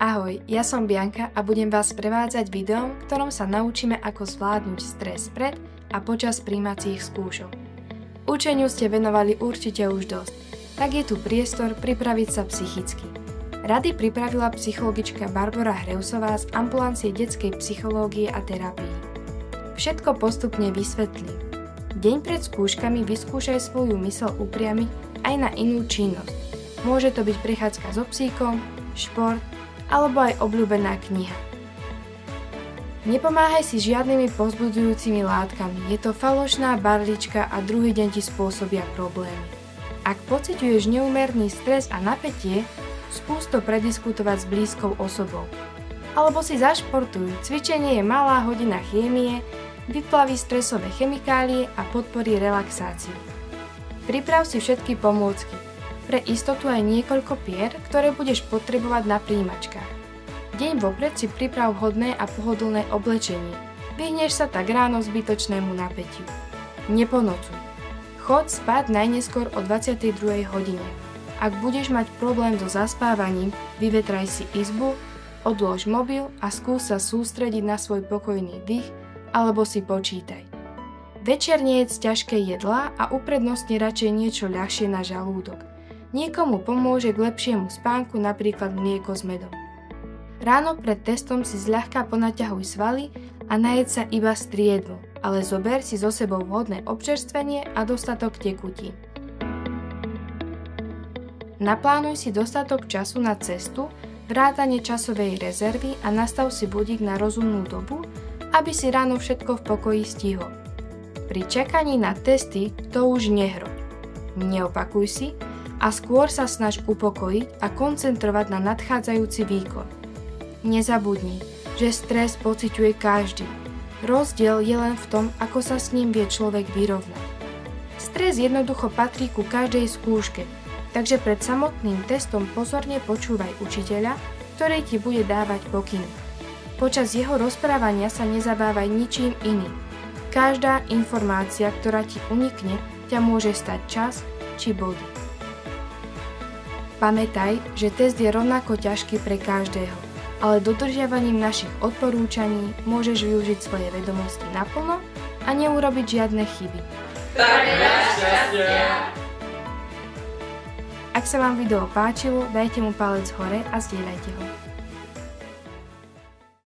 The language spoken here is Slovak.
Ahoj, ja som Bianka a budem vás prevádzať videom, v ktorom sa naučíme, ako zvládnuť stres pred a počas prijímacích skúšok. Učeniu ste venovali určite už dosť, tak je tu priestor pripraviť sa psychicky. Rady pripravila psychologička Barbora Hreusová z ambulancie detskej psychológie a terapii. Všetko postupne vysvetlím. Deň pred skúškami vyskúšaj svoju myseľ upriamiť aj na inú činnosť. Môže to byť prechádzka so psíkom, šport alebo aj obľúbená kniha. Nepomáhaj si žiadnymi povzbudzujúcimi látkami, je to falošná barlička a druhý deň ti spôsobia problémy. Ak pociťuješ neúmerný stres a napätie, skús to prediskutovať s blízkou osobou. Alebo si zašportuj, cvičenie je malá hodina chémie, vyplaví stresové chemikálie a podporí relaxáciu. Priprav si všetky pomôcky, pre istotu aj niekoľko pier, ktoré budeš potrebovať na prijímačkách. Deň vopred si priprav vhodné a pohodlné oblečenie, vyhneš sa tak ráno zbytočnému napätiu. Neponocuj. Choď spať najneskôr o 22. hodine. Ak budeš mať problém so zaspávaním, vyvetraj si izbu, odlož mobil a skús sa sústrediť na svoj pokojný dých alebo si počítaj. Večer nejedz ťažké jedlá a uprednostni radšej niečo ľahšie na žalúdok. Niekomu pomôže k lepšiemu spánku napríklad mlieko s medom. Ráno pred testom si zľahka ponaťahuj svaly a najedz sa iba striedmo, ale zober si so sebou vhodné občerstvenie a dostatok tekutín. Naplánuj si dostatok času na cestu, vrátane časovej rezervy a nastav si budík na rozumnú dobu, aby si ráno všetko v pokoji stihol. Pri čakaní na testy to už nehroď. Neopakuj si a skôr sa snaž upokojiť a koncentrovať na nadchádzajúci výkon. Nezabudni, že stres pociťuje každý. Rozdiel je len v tom, ako sa s ním vie človek vyrovnať. Stres jednoducho patrí ku každej skúške, takže pred samotným testom pozorne počúvaj učiteľa, ktorý ti bude dávať pokyny. Počas jeho rozprávania sa nezabávaj ničím iným. Každá informácia, ktorá ti unikne, ťa môže stať čas či body. Pamätaj, že test je rovnako ťažký pre každého, ale dodržiavaním našich odporúčaní môžeš využiť svoje vedomosti naplno a neurobiť žiadne chyby. Tak veľa šťastia! Ak sa vám video páčilo, dajte mu palec hore a zdieľajte ho.